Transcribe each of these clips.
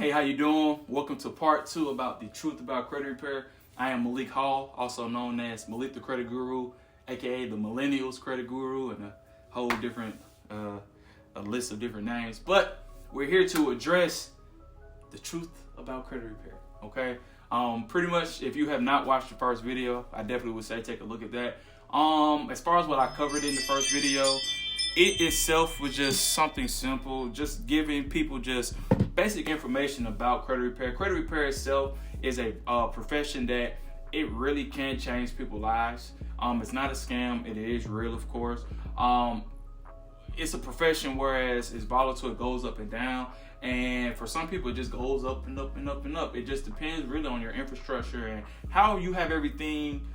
Hey, how you doing? Welcome to part 2 about the truth about credit repair. I am Malik Hall, also known as Malik the Credit Guru, aka the Millennials Credit Guru, and a whole different a list of different names. But we're here to address the truth about credit repair. Okay. Pretty much, if you have not watched the first video, I definitely would say take a look at that. As far as what I covered in the first video, it itself was just something simple, just giving people just basic information about credit repair. Credit repair itself is a profession that it really can change people's lives. It's not a scam. It is real, of course. It's a profession whereas it's volatile, it goes up and down. And for some people, it just goes up and up and up and up. It just depends really on your infrastructure and how you have everything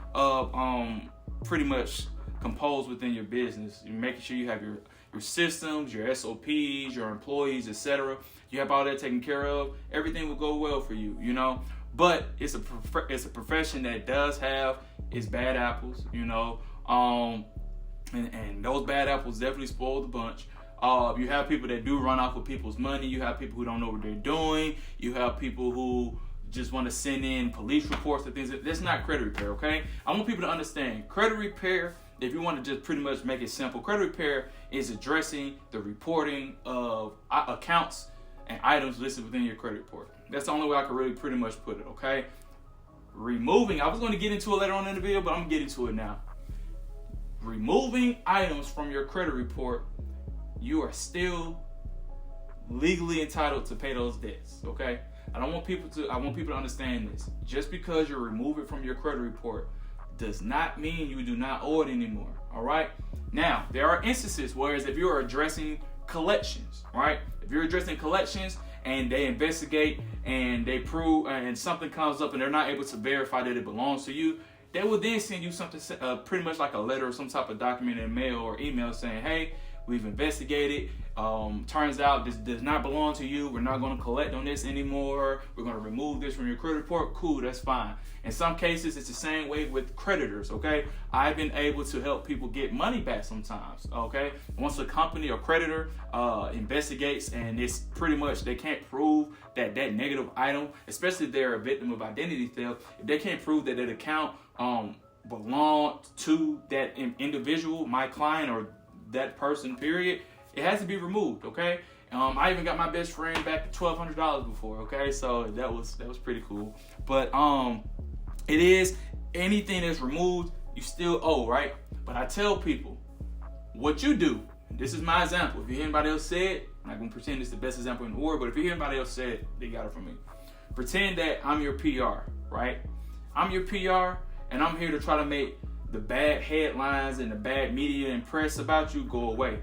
pretty much composed within your business. You're making sure you have your systems, your SOPs, your employees, etc. You have all that taken care of. Everything will go well for you, you know. But it's a profession that does have its bad apples, you know. And those bad apples definitely spoil the bunch. You have people that do run off with people's money. You have people who don't know what they're doing. You have people who just want to send in police reports and things. That's not credit repair, okay? I want people to understand credit repair. If you want to just pretty much make it simple, credit repair is addressing the reporting of accounts and items listed within your credit report. That's the only way I can really pretty much put it, okay? Removing, I was going to get into it later on in the video, but I'm going to get into it now. Removing items from your credit report, you are still legally entitled to pay those debts, okay? I want people to understand this. Just because you remove it from your credit report does not mean you do not owe it anymore, all right? Now, there are instances where if you're addressing collections, right? If you're addressing collections and they investigate and they prove and something comes up and they're not able to verify that it belongs to you, they will then send you something pretty much like a letter or some type of document in mail or email saying, hey, we've investigated. Turns out this does not belong to you. We're not going to collect on this anymore. We're going to remove this from your credit report. Cool, that's fine. In some cases, it's the same way with creditors, okay? I've been able to help people get money back sometimes, okay? Once a company or creditor investigates and it's pretty much they can't prove that negative item, especially if they're a victim of identity theft, if they can't prove that account belonged to that individual, my client, or that person, period, it has to be removed, okay? I even got my best friend back $1,200 before, okay? So that was pretty cool. But it is anything that's removed, you still owe, right? But I tell people, what you do, this is my example. If you hear anybody else say it, I'm not gonna pretend it's the best example in the world, but if you hear anybody else say it, they got it from me. Pretend that I'm your PR, right? I'm your PR, and I'm here to try to make the bad headlines and the bad media and press about you go away.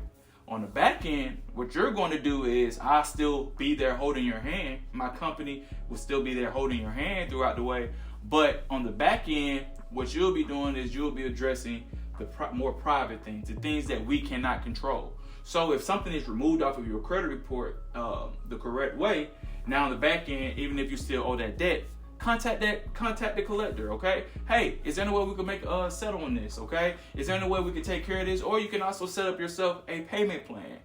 On the back end, what you're going to do is I'll still be there holding your hand. My company will still be there holding your hand throughout the way. But on the back end, what you'll be doing is you'll be addressing the more private things, the things that we cannot control. So if something is removed off of your credit report the correct way, now on the back end, even if you still owe that debt, contact the collector, okay? Hey, is there any way we can make a settle on this, okay? Is there any way we can take care of this? Or you can also set up yourself a payment plan.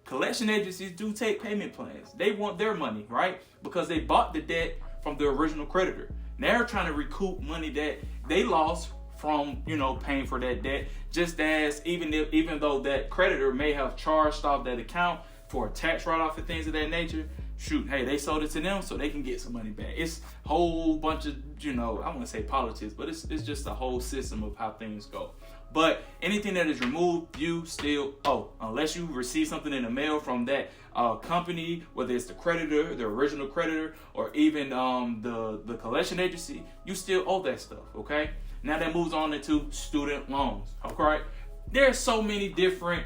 Collection agencies do take payment plans. They want their money, right? Because they bought the debt from the original creditor. Now they're trying to recoup money that they lost from, paying for that debt. Just as even though that creditor may have charged off that account for a tax write-off and things of that nature, shoot, hey, they sold it to them so they can get some money back. It's a whole bunch of, I want to say politics, but it's just a whole system of how things go. But anything that is removed, you still owe. Unless you receive something in the mail from that company, whether it's the creditor, the original creditor, or even the collection agency, you still owe that stuff, okay? Now that moves on into student loans, okay? There's so many different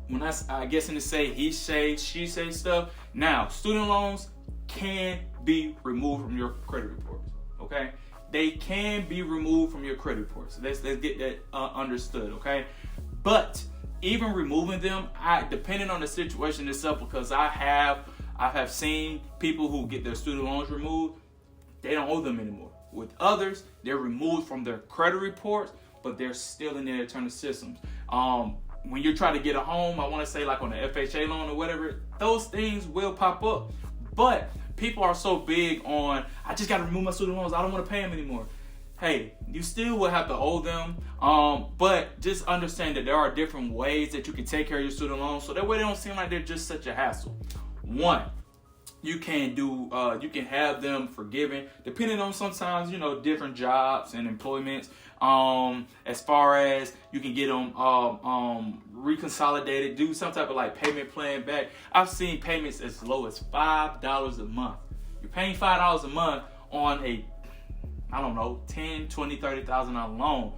when I guess in the say he say she say stuff. Now, student loans can be removed from your credit reports. Okay, they can be removed from your credit reports. Let's get that understood. Okay, but even removing them, depending on the situation itself, because I have seen people who get their student loans removed, they don't owe them anymore. With others, they're removed from their credit reports, but they're still in their internal systems. When you're trying to get a home, I want to say like on the FHA loan or whatever, those things will pop up. But people are so big on, I just got to remove my student loans. I don't want to pay them anymore. Hey, you still will have to owe them, but just understand that there are different ways that you can take care of your student loans, so that way they don't seem like they're just such a hassle. One, you can have them forgiven, depending on sometimes, different jobs and employments. As far as you can get them reconsolidated, do some type of like payment plan back. I've seen payments as low as $5 a month. You're paying $5 a month on a, I don't know, $10,000, $20,000, $30,000 loan.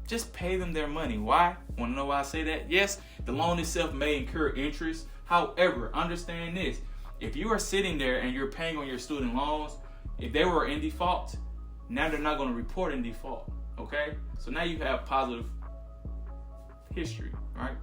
Just pay them their money. Why? Want to know why I say that? Yes, the loan itself may incur interest. However, understand this. If you are sitting there and you're paying on your student loans, if they were in default, now they're not going to report in default. Okay? So now you have positive history, right?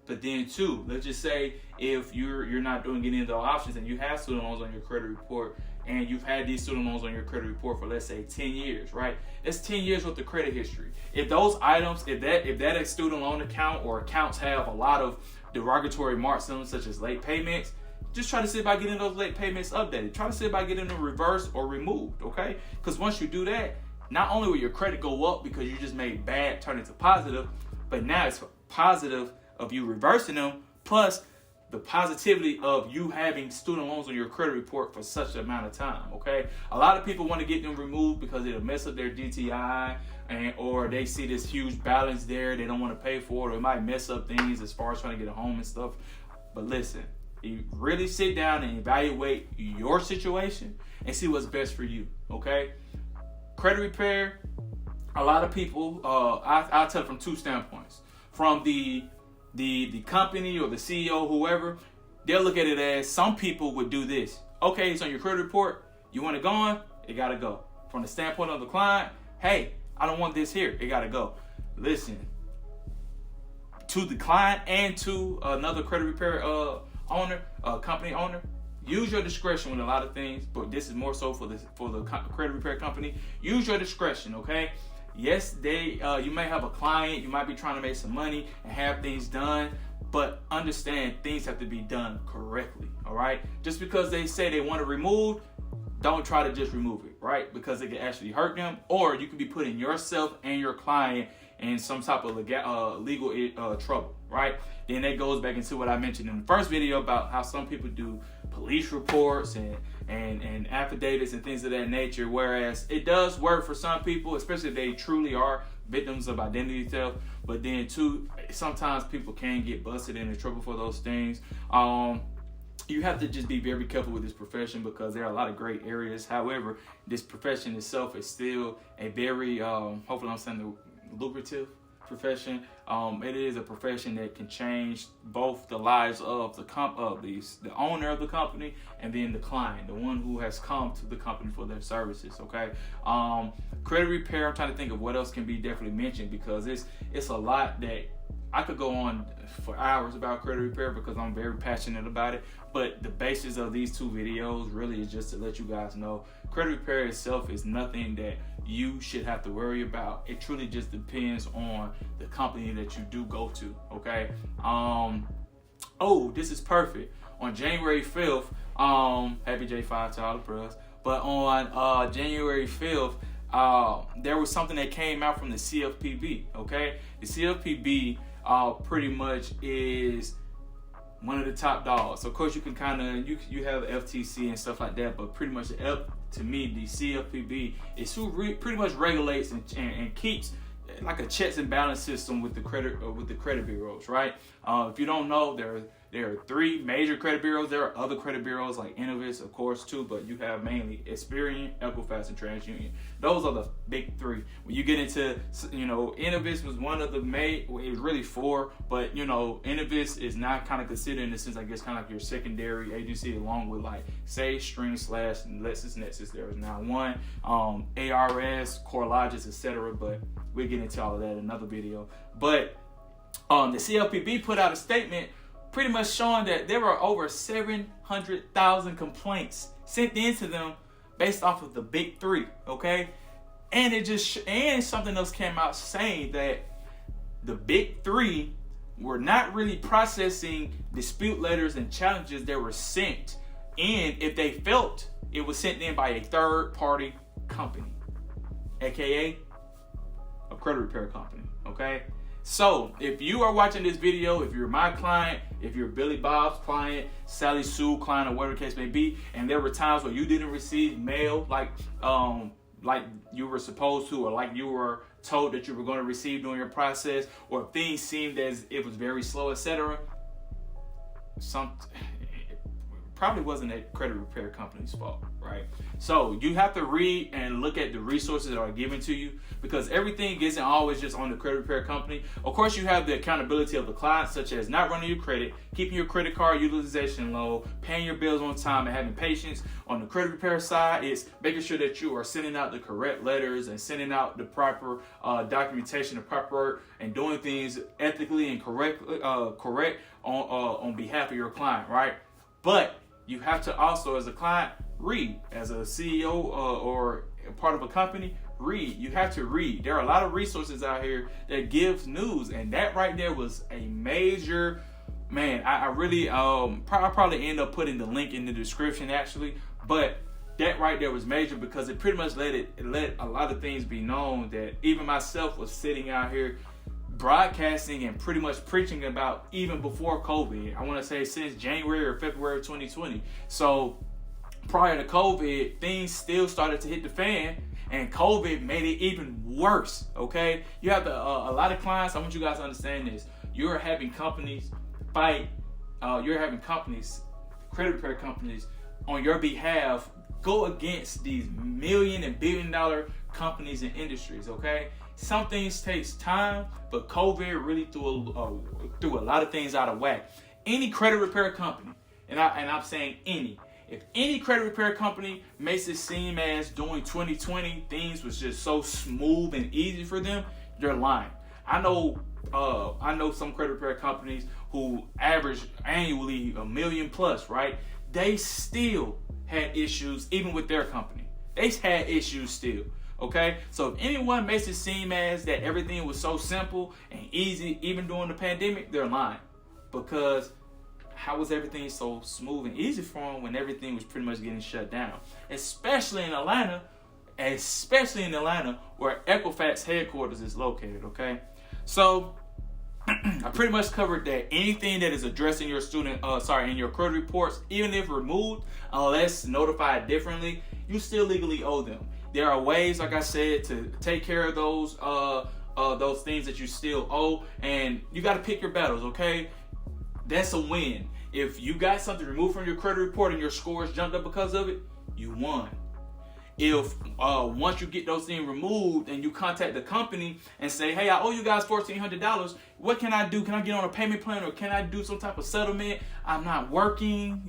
But then too, let's just say if you're not doing any of the options and you have student loans on your credit report, and you've had these student loans on your credit report for, let's say, 10 years, right? It's 10 years worth of credit history. If those items, if that student loan account or accounts have a lot of derogatory marks on them, such as late payments, just try to see about getting those late payments updated. Try to see about getting them reversed or removed, okay? Because once you do that, not only will your credit go up because you just made bad turn into positive, but now it's positive of you reversing them, plus the positivity of you having student loans on your credit report for such an amount of time, okay? A lot of people want to get them removed because it'll mess up their DTI, or they see this huge balance there they don't want to pay for it, or it might mess up things as far as trying to get a home and stuff. But listen, you really sit down and evaluate your situation and see what's best for you, okay? Credit repair, a lot of people, I'll tell from two standpoints. From the company or the CEO, whoever, they'll look at it as, some people would do this. Okay, it's on your credit report. You want it gone? It got to go. From the standpoint of the client, hey, I don't want this here. It got to go. Listen, to the client and to another credit repair company owner, use your discretion with a lot of things, but this is more so for the credit repair company. Use your discretion, okay? Yes, you may have a client, you might be trying to make some money and have things done, but understand things have to be done correctly, all right? Just because they say they want to remove, don't try to just remove it, right? Because it can actually hurt them, or you could be putting yourself and your client in some type of legal trouble, right? Then that goes back into what I mentioned in the first video about how some people do police reports and affidavits and things of that nature, whereas it does work for some people, especially if they truly are victims of identity theft. But then too, sometimes people can get busted into trouble for those things. You have to just be very careful with this profession because there are a lot of great areas. However, this profession itself is still a very, hopefully I'm saying the lucrative profession. It is a profession that can change both the lives of the owner of the company and then the client, the one who has come to the company for their services. Okay. Credit repair, I'm trying to think of what else can be definitely mentioned, because it's a lot that I could go on for hours about credit repair because I'm very passionate about it. But the basis of these two videos really is just to let you guys know credit repair itself is nothing that you should have to worry about. It truly just depends on the company that you do go to, okay? This is perfect. On January 5th, happy J5 to all the pros, but on January 5th, there was something that came out from the CFPB, okay? The CFPB pretty much is one of the top dogs. Of course, you can kind of, you have FTC and stuff like that, but pretty much to me, the CFPB is who pretty much regulates and keeps like a checks and balance system with the credit bureaus, right? If you don't know, there are three major credit bureaus. There are other credit bureaus like Innovis, of course, too, but you have mainly Experian, Equifax, and TransUnion. Those are the big three. When you get into, Innovis was one of the it was really four, but Innovis is not kind of considered in the sense, I guess, kind of like your secondary agency, along with like Sage, Stream, Slash, and LexisNexis. There is now one, ARS, CoreLogix, etc. But we'll get into all of that in another video. But the CFPB put out a statement pretty much showing that there were over 700,000 complaints sent in to them based off of the big three, okay? And and something else came out saying that the big three were not really processing dispute letters and challenges that were sent in if they felt it was sent in by a third-party company, aka a credit repair company. Okay, so if you are watching this video, if you're my client, if you're Billy Bob's client, Sally Sue client, or whatever the case may be, and there were times where you didn't receive mail like you were supposed to, or like you were told that you were going to receive during your process, or things seemed as it was very slow, etc., probably wasn't a credit repair company's fault, right? So you have to read and look at the resources that are given to you, because everything isn't always just on the credit repair company. Of course, you have the accountability of the client, such as not running your credit, keeping your credit card utilization low, paying your bills on time, and having patience. On the credit repair side, it's making sure that you are sending out the correct letters and sending out the proper documentation, the proper work, and doing things ethically and correct on behalf of your client, right? But you have to also, as a client, read. As a CEO or a part of a company, read. You have to read. There are a lot of resources out here that gives news, and that right there was a major, man, I really, I'll probably end up putting the link in the description actually, but that right there was major because it pretty much let a lot of things be known that even myself was sitting out here broadcasting and pretty much preaching about even before COVID. I want to say since January or February of 2020. So prior to COVID, things still started to hit the fan, and COVID made it even worse. Okay, you have a lot of clients. I want you guys to understand this. You're having companies fight. You're having companies, credit repair companies, on your behalf go against these million and billion dollar companies and industries. Okay. Some things takes time, but COVID really threw a lot of things out of whack. Any credit repair company, and I'm saying if any credit repair company makes it seem as during 2020 things was just so smooth and easy for them, they're lying. I know some credit repair companies who average annually $1 million plus, right? They still had issues even with their company. They had issues still. Okay, so if anyone makes it seem as that everything was so simple and easy, even during the pandemic, they're lying. Because how was everything so smooth and easy for them when everything was pretty much getting shut down? Especially in Atlanta, where Equifax headquarters is located. Okay, so I pretty much covered that. Anything that is addressed in your in your credit reports, even if removed, unless notified differently, you still legally owe them. There are ways, like I said, to take care of those things that you still owe, and you got to pick your battles, okay? That's a win. If you got something removed from your credit report and your scores jumped up because of it, you won. If once you get those things removed and you contact the company and say, hey, I owe you guys $1,400, what can I do? Can I get on a payment plan, or can I do some type of settlement? I'm not working,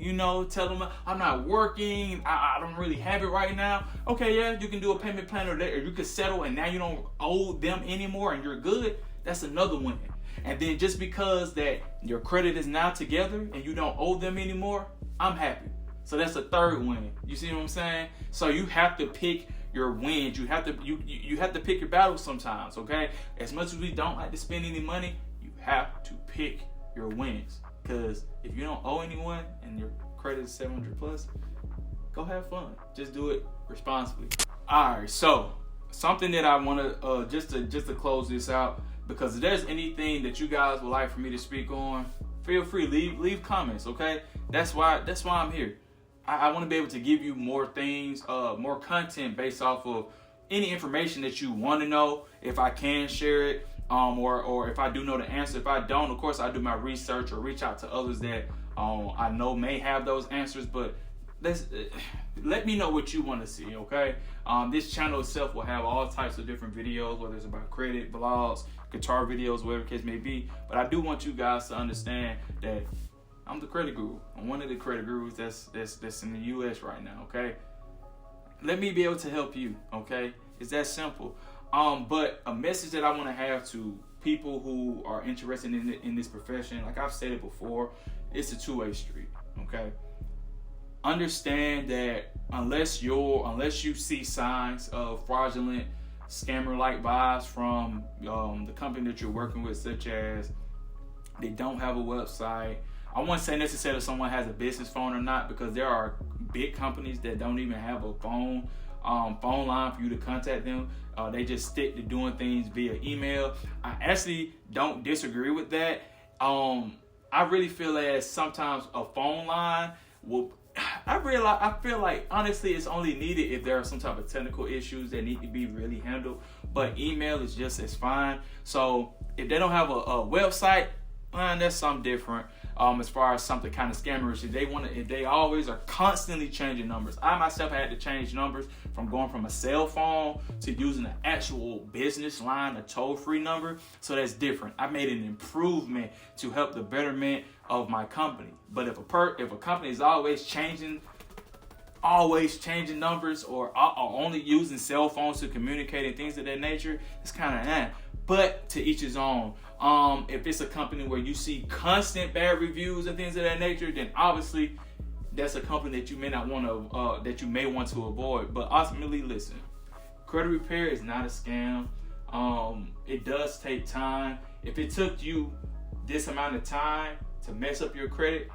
tell them I'm not working. I don't really have it right now. Okay, yeah, you can do a payment plan, or you can settle, and now you don't owe them anymore and you're good. That's another win. And then just because that your credit is now together and you don't owe them anymore, I'm happy. So that's a third win. You see what I'm saying? So you have to pick your wins. You have to pick your battles sometimes, okay? As much as we don't like to spend any money, you have to pick your wins. Because if you don't owe anyone and your credit is 700 plus, go have fun. Just do it responsibly. All right, so something that I want to just to close this out, because if there's anything that you guys would like for me to speak on, feel free, leave comments, okay? That's why I'm here. I want to be able to give you more things, more content based off of any information that you want to know, if I can share it, or if I do know the answer. If I don't, of course, I do my research or reach out to others that I know may have those answers. But let me know what you want to see, okay? This channel itself will have all types of different videos, whether it's about credit, blogs, guitar videos, whatever the case may be. But I do want you guys to understand that I'm the credit guru. I'm one of the credit gurus that's in the U.S. right now, okay? Let me be able to help you, okay? It's that simple. But a message that I want to have to people who are interested in this profession, like I've said it before, it's a two-way street, okay? Understand that unless you see signs of fraudulent, scammer-like vibes from the company that you're working with, such as they don't have a website, I wouldn't say necessarily someone has a business phone or not, because there are big companies that don't even have a phone line for you to contact them. They just stick to doing things via email. I actually don't disagree with that. I really feel as sometimes a phone line will. I feel like honestly it's only needed if there are some type of technical issues that need to be really handled. But email is just as fine. So if they don't have a website, that's something different. As far as something kind of scammerish, if they always are constantly changing numbers. I myself had to change numbers from going from a cell phone to using an actual business line, a toll-free number. So that's different. I made an improvement to help the betterment of my company. But if a company is always changing numbers, or only using cell phones to communicate and things of that nature, it's kind of that. But to each his own. If it's a company where you see constant bad reviews and things of that nature, then obviously that's a company that you may not want to, that you may want to avoid. But ultimately, listen, credit repair is not a scam. It does take time. If it took you this amount of time to mess up your credit,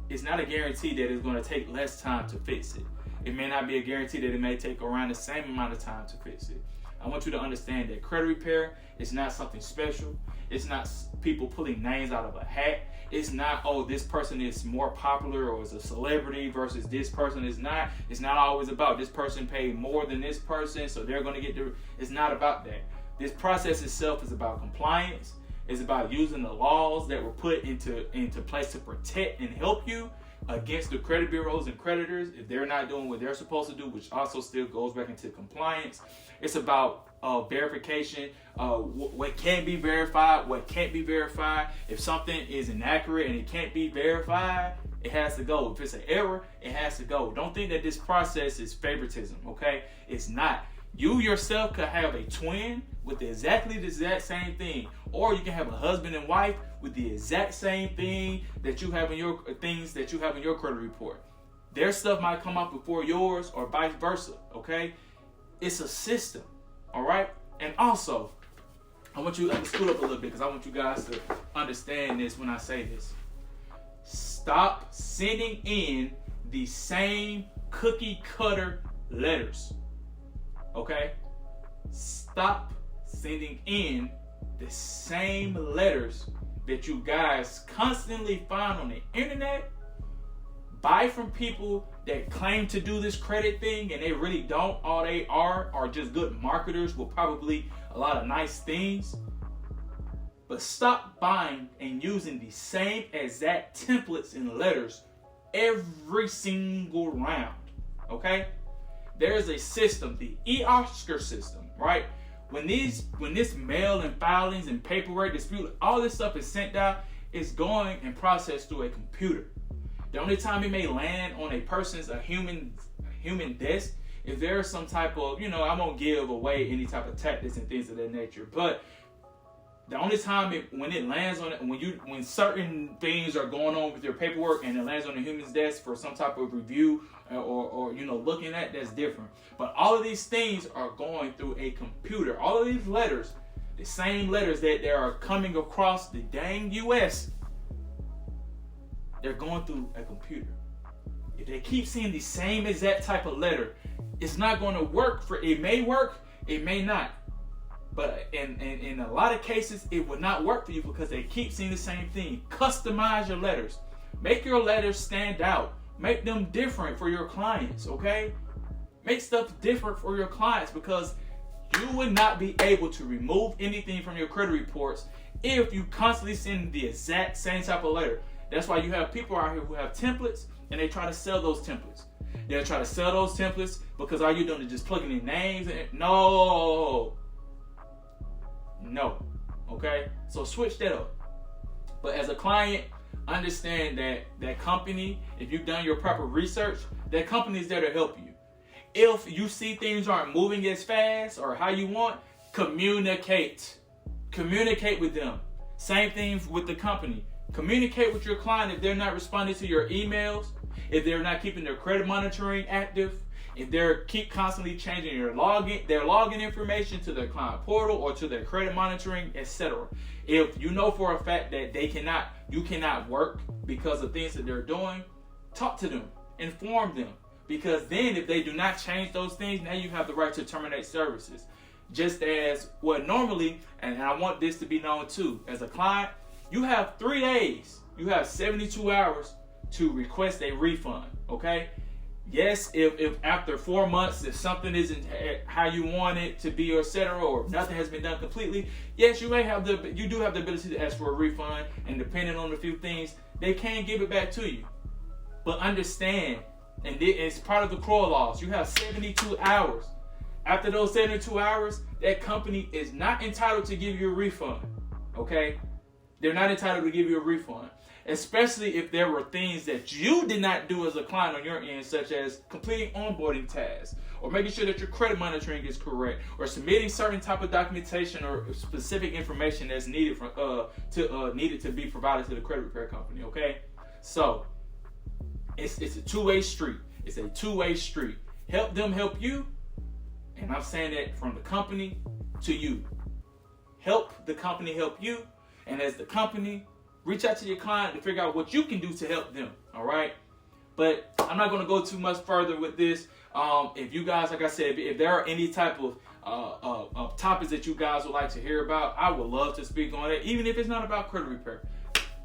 it's not a guarantee that it's going to take less time to fix it. It may not be a guarantee that it may take around the same amount of time to fix it. I want you to understand that credit repair is not something special. It's not people pulling names out of a hat. It's not, oh, this person is more popular or is a celebrity versus this person is not. It's not always about this person paid more than this person, so they're going to get it's not about that. This process itself is about compliance. It's about using the laws that were put into place to protect and help you against the credit bureaus and creditors if they're not doing what they're supposed to do, which also still goes back into compliance. It's about verification, what can be verified, what can't be verified. If something is inaccurate and it can't be verified, it has to go. If it's an error, it has to go. Don't think that this process is favoritism, okay? It's not. You yourself could have a twin with exactly the exact same thing, or you can have a husband and wife with the exact same thing that you have in your credit report. Their stuff might come up before yours, or vice versa. Okay, it's a system. All right, and also I want you to scoot up a little bit because I want you guys to understand this when I say this. Stop sending in the same cookie cutter letters. Okay? Stop sending in the same letters that you guys constantly find on the internet. Buy from people that claim to do this credit thing and they really don't. All they are just good marketers with probably a lot of nice things. But stop buying and using the same exact templates and letters every single round. Okay? There's a system, the Oscar system, right? When this mail and filings and paperwork dispute, all this stuff is sent out, it's going and processed through a computer. The only time it may land on a human desk, if there's some type of, I won't give away any type of tactics and things of that nature, but the only time when it lands on it, when certain things are going on with your paperwork and it lands on a human's desk for some type of review or looking at, that's different. But all of these things are going through a computer. All of these letters, the same letters that they are coming across the dang U.S., they're going through a computer. If they keep seeing the same exact type of letter, it's not going to work. It may work, it may not. But in a lot of cases, it will not work for you because they keep seeing the same thing. Customize your letters. Make your letters stand out. Make them different for your clients, okay? Make stuff different for your clients because you would not be able to remove anything from your credit reports if you constantly send the exact same type of letter. That's why you have people out here who have templates and they try to sell those templates. They'll try to sell those templates because all you're doing is just plugging in names. No. Okay? So switch that up. But as a client, understand that company, if you've done your proper research, that company is there to help you. If you see things aren't moving as fast or how you want, communicate. Communicate with them. Same thing with the company. Communicate with your client if they're not responding to your emails. if they're not keeping their credit monitoring active, if they're constantly changing their login information to their client portal or to their credit monitoring, etc. If you know for a fact that you cannot work because of things that they're doing, talk to them, inform them. Because then if they do not change those things, now you have the right to terminate services. Just as normally, and I want this to be known too, as a client, you have 3 days, you have 72 hours to request a refund, okay? Yes, if after 4 months, if something isn't how you want it to be, or etc., or nothing has been done completely, yes, you do have the ability to ask for a refund, and depending on a few things, they can give it back to you. But understand, and it's part of the Crow laws, you have 72 hours. After those 72 hours, that company is not entitled to give you a refund, okay? They're not entitled to give you a refund. Especially if there were things that you did not do as a client on your end, such as completing onboarding tasks, or making sure that your credit monitoring is correct, or submitting certain type of documentation or specific information that's needed needed to be provided to the credit repair company. Okay, so it's a two-way street. It's a two-way street. Help them help you, and I'm saying that from the company to you. Help the company help you, and as the company, reach out to your client to figure out what you can do to help them, all right? But I'm not going to go too much further with this. If you guys, like I said, if there are any type of topics that you guys would like to hear about, I would love to speak on it, even if it's not about credit repair.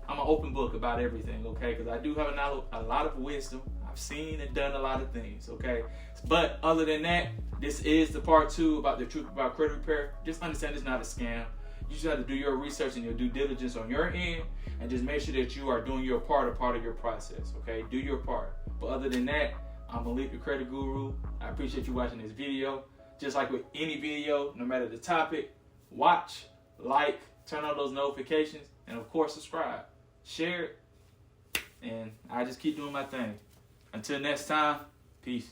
I'm an open book about everything, okay? Because I do have a lot of wisdom. I've seen and done a lot of things, okay? But other than that, this is the part 2 about the truth about credit repair. Just understand it's not a scam. You just have to do your research and your due diligence on your end, and just make sure that you are doing your part, a part of your process, okay? Do your part. But other than that, I'm Malik, the Credit Guru. I appreciate you watching this video. Just like with any video, no matter the topic, watch, like, turn on those notifications, and of course, subscribe. Share it, and I just keep doing my thing. Until next time, peace.